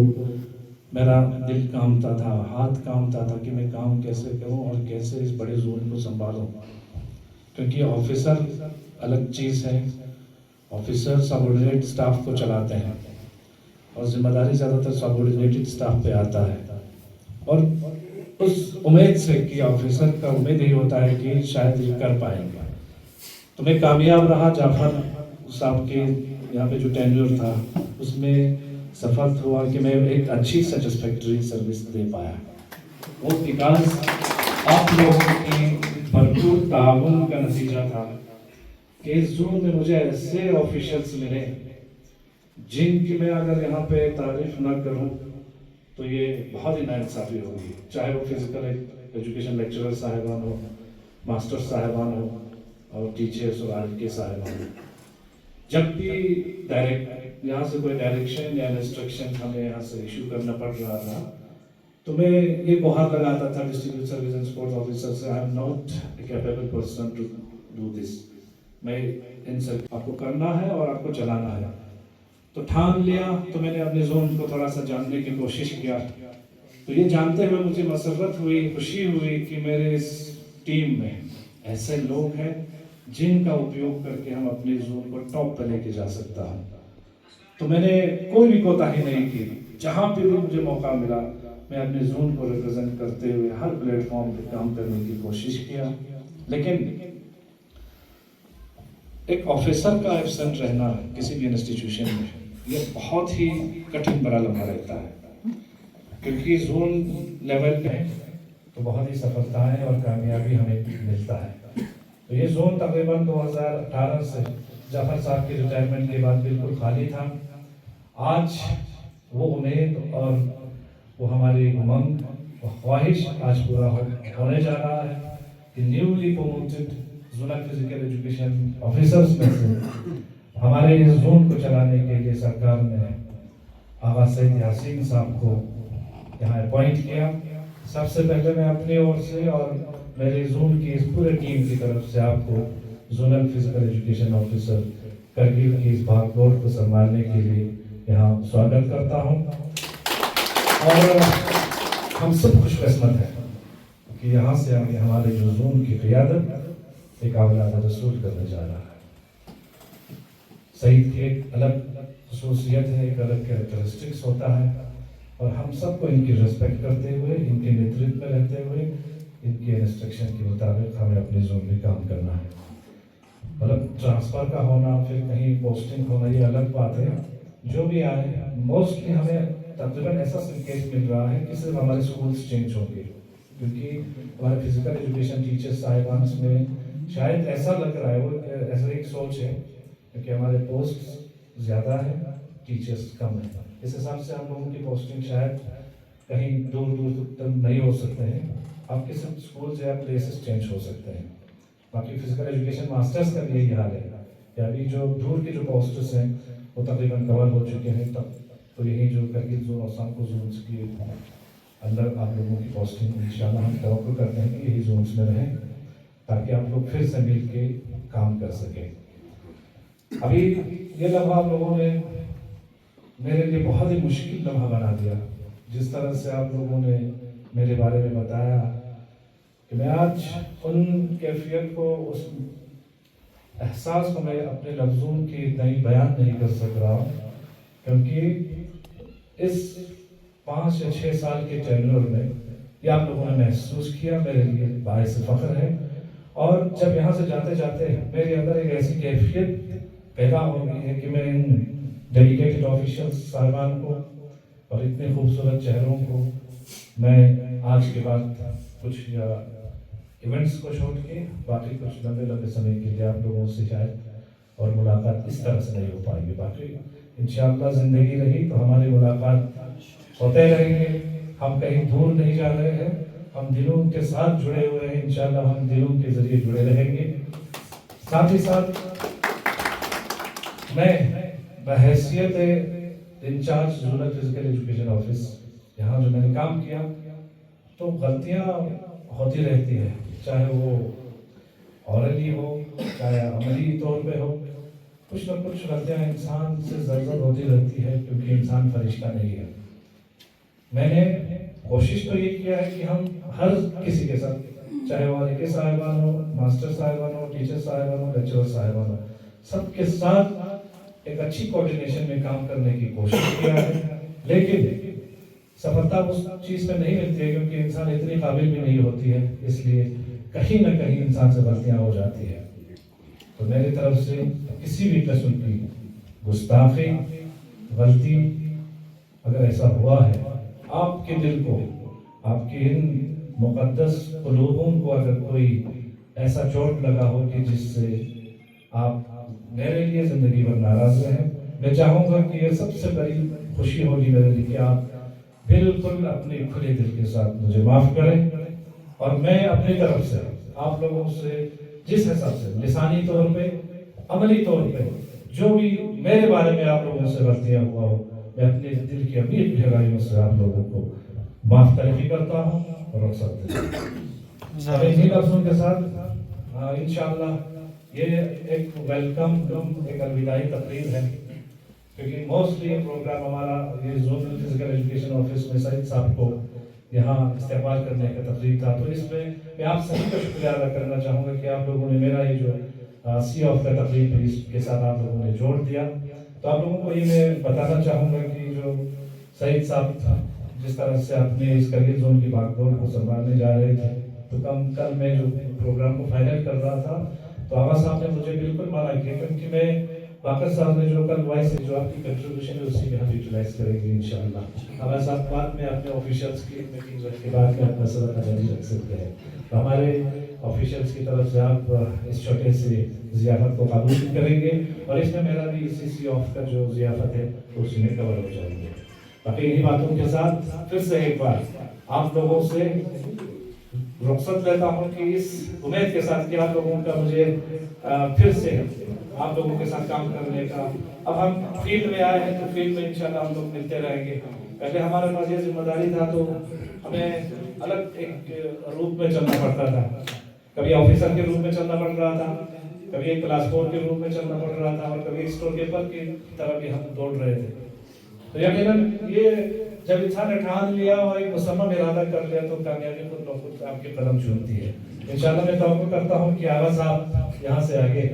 मेरा दिल कामता था, हाथ कामता था कि मैं काम कैसे करूँ और कैसे इस बड़े जोन को संभालूँ, क्योंकि ऑफिसर अलग चीज़ है। ऑफिसर सबऑर्डिनेट स्टाफ को चलाते हैं और जिम्मेदारी ज़्यादातर सबऑर्डिनेटेड स्टाफ पे आता है, और उस उम्मीद से कि ऑफिसर का उम्मीद ही होता है कि शायद ये कर पाएंगे। तो मैं कामयाब रहा। जाफर साहब के यहाँ पे जो टेन्योर था उसमें सफल हुआ कि मैं एक अच्छी सेटिस्फैक्टरी सर्विस दे पाया। वो विकास आप लोगों की भरपूर ताउन का नतीजा था कि इस जोन में मुझे ऐसे ऑफिशियल्स मिले जिनकी मैं अगर यहाँ पे तारीफ ना करूँ तो ये बहुत ही नाइंसाफी होगी, चाहे वो फिजिकल एजुकेशन लेक्चरर साहिबान हो, मास्टर साहिबान हो और टीचर्स और आर के साहिबान हो। जब भी डायरेक्ट यहाँ से कोई डायरेक्शन या इंस्ट्रक्शन हमें यहाँ से इशू करना पड़ रहा था तो मैं ये गुहार लगाता था district service and sports officer से, I am not a capable person to do this. मैं इन सब आपको करना है और आपको चलाना है। तो ठान लिया। तो मैंने अपने जोन को थोड़ा सा जानने की कोशिश किया। तो ये जानते हुए मुझे मसरत हुई, खुशी हुई कि मेरे इस टीम में ऐसे लोग हैं जिनका उपयोग करके हम अपने जोन को टॉप पर लेके जा सकता हूँ। तो मैंने कोई भी कोताही नहीं की। जहाँ पे भी मुझे मौका मिला मैं अपने जोन को रिप्रेजेंट करते हुए हर प्लेटफॉर्म पे काम करने की कोशिश किया। लेकिन एक ऑफिसर का एब्सेंट रहना किसी भी इंस्टीट्यूशन में ये बहुत ही कठिन बड़ा लम्हा रहता है, क्योंकि जोन लेवल पे तो बहुत ही सफलताएं और कामयाबी हमें मिलता है। तो ये जोन तकरीबन 2018 से जाफर साहब के रिटायरमेंट के बाद बिल्कुल खाली था। आज वो उम्मीद और वो हमारी उमंग और ख्वाहिश आज पूरा होने जा रहा है कि newly promoted zonal physical education officers में से हमारे इस जोन को चलाने के लिए सरकार ने आगा सईद यासीन साहब को यहाँ अपॉइंट किया। सबसे पहले मैं अपनी ओर से और मेरे जोन की इस पूरे टीम की तरफ से आपको zonal physical education officer Kargil की इस भागदौड़ को संभालने के लिए यहाँ स्वागत करता हूँ। और हम सब खुशकिस्मत हैं कि यहाँ से आगे हमारे जो जोन की क़ियादत एक औलाद रसूल करने जा रहा है। सईद की एक अलग खसूसियत है, एक अलग कैरेक्टरिस्टिक्स होता है, और हम सबको इनकी रिस्पेक्ट करते हुए, इनके नेतृत्व में रहते हुए, इनके इंस्ट्रक्शन के मुताबिक हमें अपने जोन में काम करना है। मतलब ट्रांसफ़र का होना, फिर कहीं पोस्टिंग होना, ये अलग बात है। जो भी आए, मोस्टली हमें तकरीबन ऐसा संकेत मिल रहा है कि सिर्फ हमारे स्कूल्स चेंज होंगे, क्योंकि हमारे फिजिकल एजुकेशन टीचर साहिबान में शायद ऐसा लग रहा है, वो ऐसा एक सोच है, क्योंकि हमारे पोस्ट ज़्यादा है, टीचर्स कम है। इस हिसाब से हम लोगों की पोस्टिंग शायद कहीं दूर दूर तक नहीं हो सकते हैं। आपके सब स्कूल्स या प्लेसेस चेंज हो सकते हैं। बाकी फिजिकल एजुकेशन मास्टर्स का भी यही हाल है कि अभी जो दूर के जो पोस्ट्स हैं वो तकरीबन कवर हो चुके हैं। तब तो यही जो करगिल जोन और सांको जोन की अंदर आप लोगों की पोस्टिंग इंशाल्लाह हम तवक्कुल करते हैं कि यही जोन्स में रहें ताकि आप लोग फिर से मिल के काम कर सकें। अभी ये लम्हा आप लोगों ने मेरे लिए बहुत ही मुश्किल लम्हा बना दिया। जिस तरह से आप लोगों ने मेरे बारे में बताया कि मैं आज उन कैफियत को, उस एहसास को मैं अपने लफ्ज़ों के नहीं बयान नहीं कर सक रहा हूँ, क्योंकि इस 5 या 6 साल के टेन्योर में ये आप लोगों ने महसूस किया, मेरे लिए बाइस फ़ख्र है। और जब यहाँ से जाते जाते मेरे अंदर एक ऐसी कैफियत पैदा हो गई है कि मैं इन डेडिकेटेड ऑफिशियल साहिबान को और इतने खूबसूरत चेहरों को मैं आज के बाद कुछ या इवेंट्स को छोड़ के बाकी कुछ लंबे लंबे समय के लिए आप लोगों से शायद और मुलाकात इस तरह से नहीं हो पाएगी। बाकी इंशाअल्लाह ज़िंदगी रही तो हमारी मुलाकात होते रहेंगे। हम कहीं दूर नहीं जा रहे हैं, हम दिलों के साथ जुड़े हुए हैं। इंशाअल्लाह हम दिलों के ज़रिए जुड़े रहेंगे। साथ ही साथ मैं बहैसियत incharge zonal physical education office यहाँ जो मैंने काम किया, तो गलतियाँ होती रहती है, चाहे वो औरली हो चाहे अमली तौर पे हो। कुछ न कुछ गलतियाँ इंसान से ज़रूर होती रहती है, क्योंकि इंसान फरिश्ता नहीं है। मैंने कोशिश तो ये किया है कि हम हर किसी के साथ, चाहे वो के साहिबान हो, मास्टर साहिबान हो, टीचर साहिबान हो, लेक्चरर साहिबान हो, सबके साथ एक अच्छी कोऑर्डिनेशन में काम करने की कोशिश किया है। लेकिन सफलता उस चीज़ में नहीं मिलती है क्योंकि इंसान इतनी काबिल भी नहीं होती है, इसलिए कहीं ना कहीं इंसान से गलतियाँ हो जाती है। तो मेरी तरफ से किसी भी किस्म की गुस्ताखी, गलती अगर ऐसा हुआ है, आपके दिल को, आपके इन मुक़द्दस क़ुलूबों को अगर कोई ऐसा चोट लगा हो कि जिससे आप मेरे लिए ज़िंदगी भर नाराज़ रहे, मैं चाहूँगा कि ये सबसे बड़ी खुशी होगी मेरे लिए कि आप बिल्कुल अपने खुले दिल के साथ मुझे माफ़ करें। और मैं अपनी तरफ से आप लोगों से जिस हिसाब से लिसानी तौर पे, अमली तौर पे जो भी मेरे बारे में आप लोगों से गलतियाँ हुआ हो, मैं अपने दिल की अमीर गहराइयों से आप लोगों को माफ़ तलबी करता हूँ और रुख़्सत देता हूँ। इन्हीं लफ्ज़ों के साथ इंशाअल्लाह ये एक वेलकम, एक अलविदाई तकरीर है, क्योंकि मोस्टली प्रोग्राम हमारा ये जोनल फिजिकल एजुकेशन ऑफिस में सईद साहब को यहाँ इस्तेमाल करने का तकरीर था। तो इसमें मैं आप सभी का शुक्रिया अदा करना चाहूँगा कि आप लोगों ने मेरा ये जो सी ऑफ का तकरीर भी इसके साथ आप लोगों ने जोड़ दिया। तो आप लोगों को ये मैं बताना चाहूँगा कि जो सईद साहब जिस तरह से अपने इस करियर जोन की भागदौड़ को संभालने जा रहे थे, तो कल मैं जो प्रोग्राम को फाइनल कर रहा था तो आगा साहब ने मुझे बिल्कुल मना किया, क्योंकि मैं बाकर साहब ने जो कल वॉइस जो आपकी कंट्रीब्यूशन है उसी में हम यूटिलाइज करेंगे इंशाअल्लाह। आगा साहब बाद में अपने ऑफिशियल्स की मीटिंग के बाद में अपना सदर जारी रख सकते हैं। तो हमारे ऑफिशियल्स की तरफ से आप इस छोटे से ज़ियाफ़त को काबू करेंगे और इसमें मेरा भी सी ऑफ का जो ज़ियाफ़त है उसी में कवर हो जाएंगे। बाकी इन्हीं बातों के साथ फिर से एक बार आप लोगों से रुख़सत लेता हूँ कि इस उम्मीद के साथ कि आप लोगों का मुझे फिर से आप लोगों के साथ काम करने का, अब हम फील्ड में आए हैं तो फील्ड में इंशाल्लाह हम लोग मिलते रहेंगे। पहले हमारे पास ये जिम्मेदारी था तो हमें अलग एक रूप में चलना पड़ता था, कभी ऑफिसर के रूप में चलना पड़ रहा था, कभी एक क्लास 4 के रूप में चलना पड़ रहा था और कभी स्टोर कीपर की तरह भी हम दौड़ रहे थे। तो यकीनन ये जब इंसान ने ठान लिया और एक मुसम्मम इरादा कर लिया तो कामयाबी खुद ब खुद आपके कदम चूमती है। इंशाल्लाह मैं तवक्कुल करता हूँ कि आगा साहब यहाँ से आगे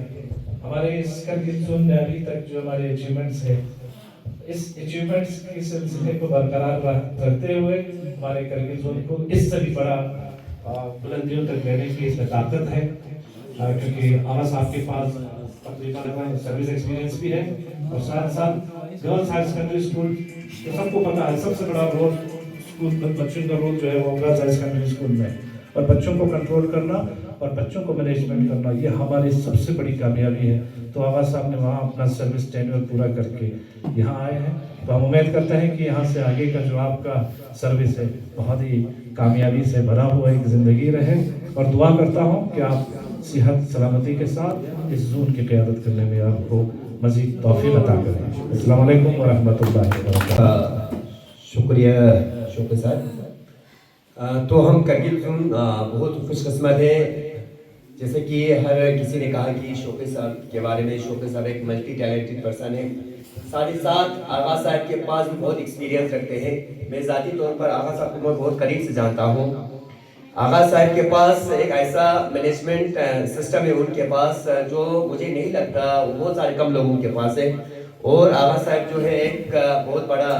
हमारे इस करगिल जोन में अभी तक जो हमारे अचीवमेंट्स है, इस अचीवमेंट्स के सिलसिले को बरकरार रखते हुए हमारे करगिल जोन को इससे भी बड़ा बुलंदियों तक लेने की इसमें ताकत है, क्योंकि आगा साहब के पास तकरीबन सर्विस एक्सपीरियंस भी है और साथ साथ गर्ल्स हायर सेकेंडरी स्कूल तो सबको पता है सबसे बड़ा रोल स्कूल बच्चों का रोल जो है वो गर्ल्स हायर सेकेंडरी स्कूल में, और बच्चों को कंट्रोल करना और बच्चों को मैनेजमेंट करना ये हमारी सबसे बड़ी कामयाबी है। तो आगा साहब ने वहाँ अपना सर्विस टेन्योर पूरा करके यहाँ आए हैं, तो हम उम्मीद करते हैं कि यहाँ से आगे का जो आपका सर्विस है बहुत ही कामयाबी से भरा हुआ एक ज़िंदगी रहे, और दुआ करता हूँ कि आप सेहत सलामती के साथ इस जोन की क़यादत करने में आपको मज़ीद तौफ़ीक़ अता करें। अस्सलाम वालेकुम व रहमतुल्लाहि व बरकातहू। शुक्रिया शौकत साहब। तो हम करगिल जोन बहुत खुशकिस्मत है। जैसे कि हर किसी ने कहा कि शौकत साहब के बारे में, शौकत साहब एक मल्टी टैलेंटेड पर्सन है। साथ ही साथ आगा साहब के पास भी बहुत एक्सपीरियंस रखते हैं। मैं ज़ाती तौर पर आगा साहब को मैं बहुत करीब से जानता हूँ। आगा साहब के पास एक ऐसा मैनेजमेंट सिस्टम है उनके पास जो मुझे नहीं लगता बहुत सारे कम लोगों के पास है। और आगा साहब जो है एक बहुत बड़ा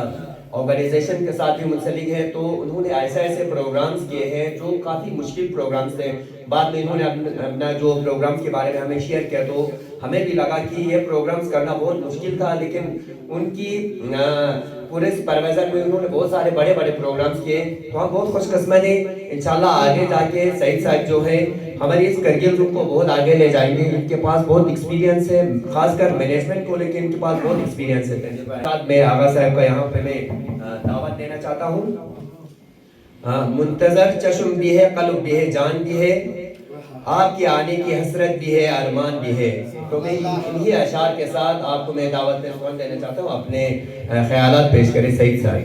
ऑर्गेनाइजेशन के साथ भी मुंसलिक है, तो उन्होंने ऐसे ऐसे प्रोग्राम्स किए हैं जो काफ़ी मुश्किल प्रोग्राम्स थे। बाद में इन्होंने अपना जो प्रोग्राम्स के बारे में हमें शेयर किया, तो हमें भी लगा कि ये प्रोग्राम्स करना बहुत मुश्किल था, लेकिन उनकी पूरे सुपरवाइजर में उन्होंने बहुत सारे बड़े बड़े प्रोग्राम्स किए। तो हम बहुत खुशकिस्मत हैं। इंशाल्लाह आगे जाके सईद साहब जो है हमारी इस करगिल ग्रुप को बहुत आगे ले जाएंगे। इनके पास बहुत एक्सपीरियंस है, खासकर मैनेजमेंट को लेकर इनके पास बहुत एक्सपीरियंस है। साथ में आगा साहब का यहाँ पे मैं दावत देना चाहता हूँ। मुंतजर चश्म भी है, कल्ब भी है, जान भी है, आपके आने की हसरत भी है, अरमान भी है। तो मैं इन्हीं अशार के साथ आपको मैं दावत देना चाहता हूँ। अपने ख्यालात पेश करें सईद साहब।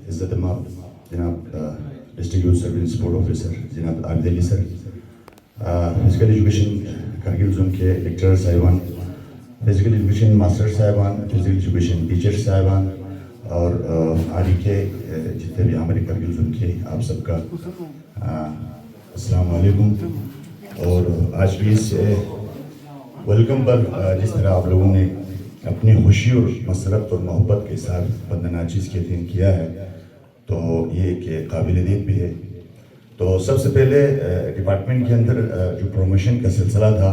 इज़्ज़त माब जनाब district youth service board officer जनाब Abid Ali sir, physical education Kargil zone के लेक्चरर साहिबान, फिजिकल एजुकेशन मास्टर साहिबान, फिजिकल एजुकेशन टीचर साहिबान और आरी के जितने भी हमारे करगिल जोन के आप सबका अस्सलाम वालेकुम। और आज भी इस वेलकम पर जिस तरह आप लोगों ने अपनी खुशी और मसरत और मोहब्बत के साथ बंदनाचीज़ के दिन किया है, तो ये कि काबिल दीद भी है। तो सबसे पहले डिपार्टमेंट के अंदर जो प्रमोशन का सिलसिला था,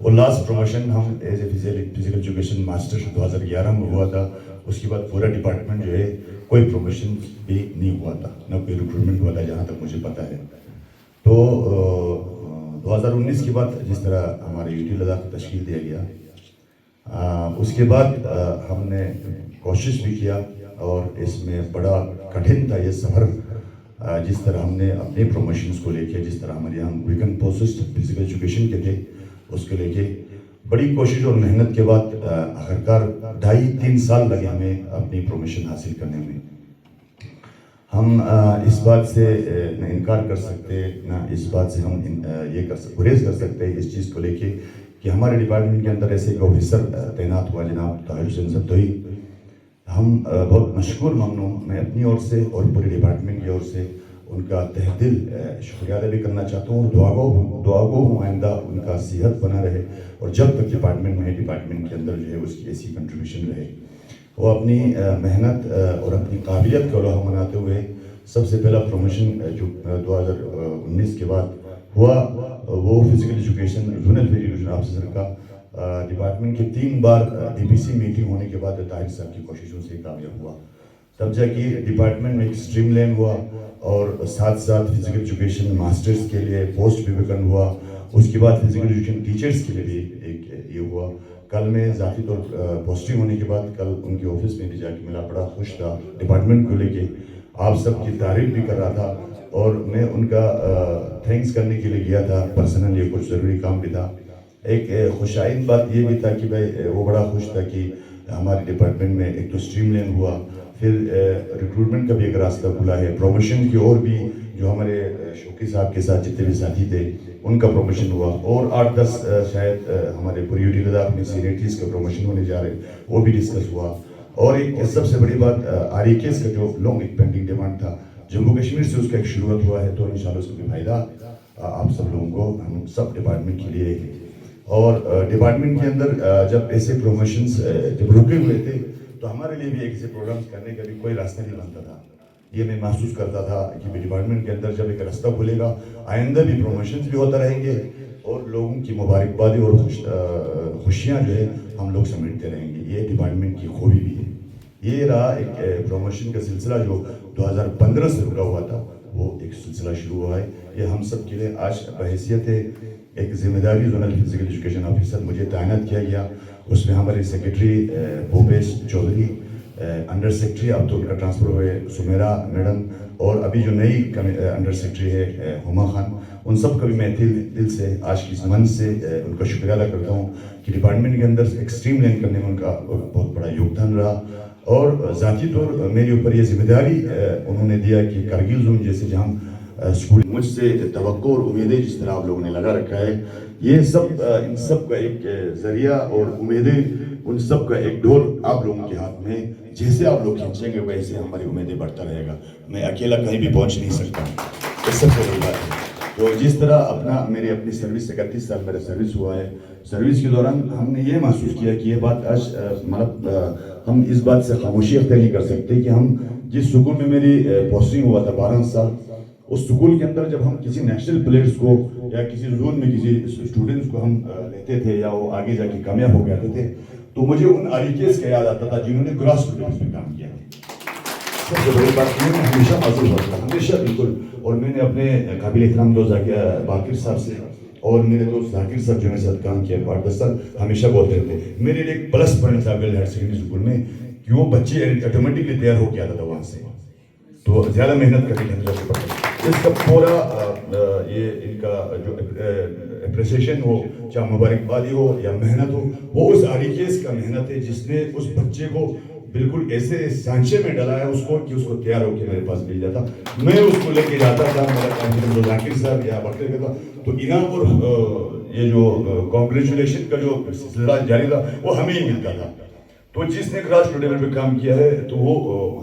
वो लास्ट प्रमोशन हम as a physical education master 2011 में हुआ था। उसके बाद पूरा डिपार्टमेंट जो है कोई प्रमोशन भी नहीं हुआ था, ना कोई रिक्रूटमेंट हुआ था जहाँ तक मुझे पता है। तो 2019 के बाद जिस तरह हमारे यूटी लद्दाख को तश्कील दिया गया, उसके बाद हमने कोशिश भी किया और इसमें बड़ा कठिन था ये सफ़र। जिस तरह हमने अपने प्रमोशंस को लेके, जिस तरह हमारे यहाँ वीकेंड पोस्ट फिजिकल एजुकेशन के थे, उसको लेके बड़ी कोशिश और मेहनत के बाद आखिरकार 2.5-3 साल लगे हमें अपनी प्रमोशन हासिल करने में। हम इस बात से न इनकार कर सकते, ना इस बात से हम गुरेज कर सकते हैं इस चीज़ को लेके कि हमारे डिपार्टमेंट के अंदर ऐसे एक ऑफिसर तैनात हुआ जनाब ताहिर हुसैन ज़ब्दोई। हम बहुत मशकूर ममनून, मैं अपनी ओर से और पूरे डिपार्टमेंट की ओर से उनका तहे दिल शुक्रिया अदा भी करना चाहता हूँ। और दुआ गो हूँ आइंदा उनका सेहत बना रहे और जब तक डिपार्टमेंट में डिपार्टमेंट के अंदर जो है उसकी ऐसी कंट्रीब्यूशन रहे। वो अपनी मेहनत और अपनी काबिलियत को लोहा मनाते हुए सबसे पहला प्रमोशन जो 2019 के बाद हुआ, वो physical education zonal education officer का डिपार्टमेंट के 3 बार डीपीसी मीटिंग होने के बाद ताहिर साहब की कोशिशों से कामयाब हुआ। तब जाके डिपार्टमेंट में एक स्ट्रीमलाइन हुआ और साथ साथ फिजिकल एजुकेशन मास्टर्स के लिए पोस्ट भी वैकेंट हुआ। उसके बाद फिजिकल एजुकेशन टीचर्स के लिए भी एक ये हुआ। कल मैं ज़ाती तौर पोस्टिंग होने के बाद कल उनके ऑफिस में भी जाके मिला, बड़ा खुश था डिपार्टमेंट को लेके, आप सबकी तारीफ भी कर रहा था और मैं उनका थैंक्स करने के लिए गया था पर्सनली, कुछ ज़रूरी काम भी था। एक खुशाइन बात ये भी था कि भाई वो बड़ा खुश था कि हमारे डिपार्टमेंट में एक तो स्ट्रीमलाइन हुआ, फिर रिक्रूटमेंट का भी एक रास्ता खुला है, प्रमोशन की और भी जो हमारे शौकी साहब के साथ जितने भी साथी थे उनका प्रमोशन हुआ और 8-10 शायद हमारे पूरी यूटी लद्दाख में सीनियरिटीज़ का प्रमोशन होने जा रहे, वो भी डिस्कस हुआ। और एक सबसे बड़ी बात आरईकेएस का जो लॉन्ग एक पेंडिंग डिमांड था, जम्मू कश्मीर से उसका एक शुरुआत हुआ है, तो इंशाल्लाह उसका भी फायदा आप सब लोगों को, हम सब डिपार्टमेंट के लिए। और डिपार्टमेंट के अंदर जब ऐसे प्रमोशंस जब रुके हुए थे तो हमारे लिए भी एक ऐसे प्रोग्राम्स करने का भी कोई रास्ता नहीं बनता था। ये मैं महसूस करता था कि डिपार्टमेंट के अंदर जब एक रास्ता खुलेगा आइंदा भी प्रमोशंस भी होता रहेंगे और लोगों की मुबारकबादी और खुशियाँ जो है हम लोग समेटते रहेंगे। ये डिपार्टमेंट की खूबी भी है। ये रहा एक प्रमोशन का सिलसिला जो 2015 से रुका हुआ था, वो एक सिलसिला शुरू हुआ है। ये हम सब के लिए आज बहैसियत है एक जिम्मेदारी जोनल फिजिकल एजुकेशन ऑफिसर मुझे तैनात किया गया। उसमें हमारे secretary Bhupesh Chaudhary under secretary, अब तो उनका ट्रांसफ़र हुए सुमेरा मैडम, और अभी जो नई अंडर सेक्रेटरी है हुमा खान, उन सब का भी मैं दिल से आज की इस मंच से उनका शुक्रिया अदा करता हूँ कि डिपार्टमेंट के अंदर एक स्ट्रीम लाइन करने में उनका बहुत बड़ा योगदान रहा। और ज़ाती तौर मेरे ऊपर ये जिम्मेदारी उन्होंने दिया कि कारगिल जोन जैसे जहाँ स्कूल, मुझसे तवक्को और उम्मीदें जिस तरह आप लोगों ने लगा रखा है, ये सब इन सब का एक जरिया और उम्मीदें, उन सब का एक डोर आप लोगों के हाथ में, जैसे आप लोग खींचेंगे वैसे हमारी उम्मीदें बढ़ता रहेगा। मैं अकेला कहीं भी पहुंच नहीं सकता, ये सबसे बड़ी बात है। तो जिस तरह मेरी अपनी सर्विस 31 साल मेरा सर्विस हुआ है, सर्विस के दौरान हमने ये महसूस किया कि ये बात आज मतलब हम इस बात से खामोशी अख्तियार नहीं कर सकते कि हम जिस स्कूल में मेरी पोस्टिंग हुआ था 12 साल, उस स्कूल के अंदर जब हम किसी नेशनल प्लेयर्स को या किसी जोन में किसी स्टूडेंट्स को हम लेते थे या वो आगे जाके कामयाब हो जाते थे, तो मुझे उन आरिकेस का याद आता था जिन्होंने ग्रास रूट में काम किया। सबसे बड़ी बात ये हमेशा मजबूत होता है, हमेशा बिल्कुल। और मैंने अपने काबिल एहतराम दोस्त बाकिर साहब से और मेरे दोस्त जाकिर साहब जो मेरे साथ काम किया 8-10 साल, हमेशा बोलते थे मेरे लिए एक प्लस पॉइंट था हायर सेकेंडरी स्कूल में कि वो बच्चे ऑटोमेटिकली तैयार होकर आता था वहाँ से, तो ज़्यादा मेहनत करके हम जाके पढ़ते। इसका पूरा ये इनका जो अप्रिसिएशन हो, चाहे मुबारकबादी हो या मेहनत हो, वो उस आरिकेस का मेहनत है जिसने उस बच्चे को बिल्कुल ऐसे सांचे में डाला है उसको कि उसको तैयार होकर मेरे पास भेज जाता, मैं उसको लेके जाता था। मेरा कॉन्फिडेंस जाकिर साहब या बकरे का था, तो इनाम और ये जो कॉन्ग्रेचुलेशन का जो सिलसिला जारी था वो हमें ही मिलता था। तो जिसने क्लास लेवल पे काम किया है तो वो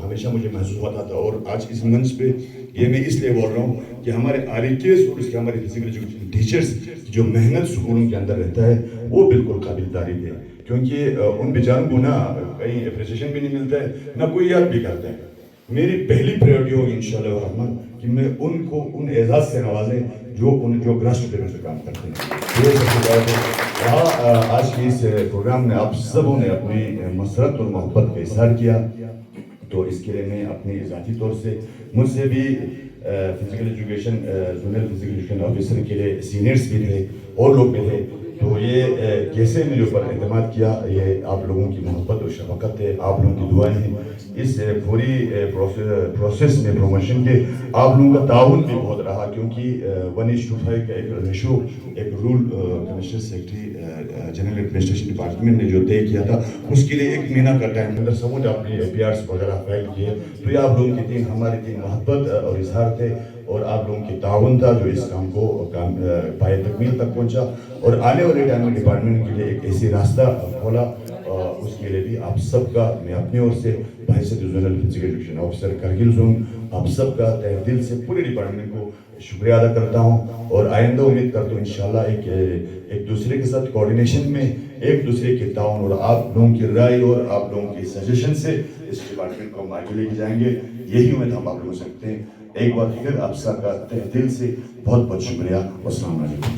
हमेशा मुझे महसूस होता था। और आज इस मंच पे ये मैं इसलिए बोल रहा हूँ कि हमारे आरिकेस और इसके हमारे फिजिकल एजुकेशन टीचर्स जो मेहनत स्कूलों के अंदर रहता है वो बिल्कुल काबिल तारीफ है, क्योंकि उन बेचारों को ना कहीं अप्रिसिएशन भी नहीं मिलता है ना कोई याद भी करता है। मेरी पहली प्रायोरिटी होगी इंशाल्लाह रहमान कि मैं उनको उन एजाज से नवाजें जो ग्रास लेवल पे काम करते हैं। ये सबसे बड़ा आज के इस प्रोग्राम में आप सबों ने अपनी मसरत और मोहब्बत का इजहार किया, तो इसके लिए मैं अपनी ज़ाती तौर से मुझसे भी physical education zonal physical education officer के लिए सीनियर्स भी थे और लोग भी थे, तो ये कैसे मेरे ऊपर एतमाद किया, ये आप लोगों की मोहब्बत और शफकत है, आप लोगों की दुआएं हैं। इस पूरी प्रोसेस में प्रमोशन के आप लोगों का ताउन भी बहुत रहा, क्योंकि 1:5 का एक रेशो एक rule commissioner secretary general administration department ने जो तय किया था, उसके लिए 1 महीना का टाइम अंदर समूह अपने APRs वगैरह फाइल किए। तो ये आप लोगों की हमारी तीन मोहब्बत और इजहार थे और आप लोगों की ताउन था जो इस काम को पाए तकमील तक पहुंचा। और आने वाले टाइम में डिपार्टमेंट के लिए एक ऐसी रास्ता खोला, उसके लिए भी आप सबका मैं अपनी ओर से हैसियत zonal physical education officer Kargil zone आप सबका तहे दिल से पूरे डिपार्टमेंट को शुक्रिया अदा करता हूं। और आइंदा उम्मीद करता हूँ इंशाल्लाह एक दूसरे के साथ कोऑर्डिनेशन में एक दूसरे के ताउन और आप लोगों की राय और आप लोगों के सजेशन से इस डिपार्टमेंट को हम आगे लेके जाएंगे। यही उम्मीद हम आप लोग सकते हैं। एक बार फिर आप सबका तहे दिल से बहुत बहुत शुक्रिया। अस्सलाम वालेकुम।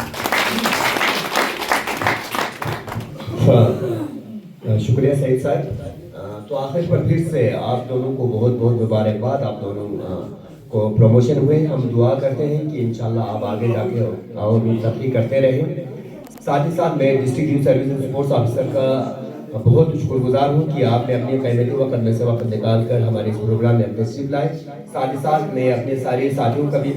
शुक्रिया सईद साहब। तो आखिर पर फिर से आप दोनों को बहुत बहुत मुबारकबाद, आप दोनों को प्रमोशन हुए। हम दुआ करते हैं कि इंशाल्लाह आप आगे जाके और भी तरक्की करते रहें। साथ ही साथ मैं district youth service sports officer का बहुत शुक्रगुजार हूँ कि आपने अपने कीमती वक्त में से वक्त निकाल कर हमारे इस प्रोग्राम में अपने तशरीफ लाए। साथ ही साथ मैं अपने सारे साथियों का भी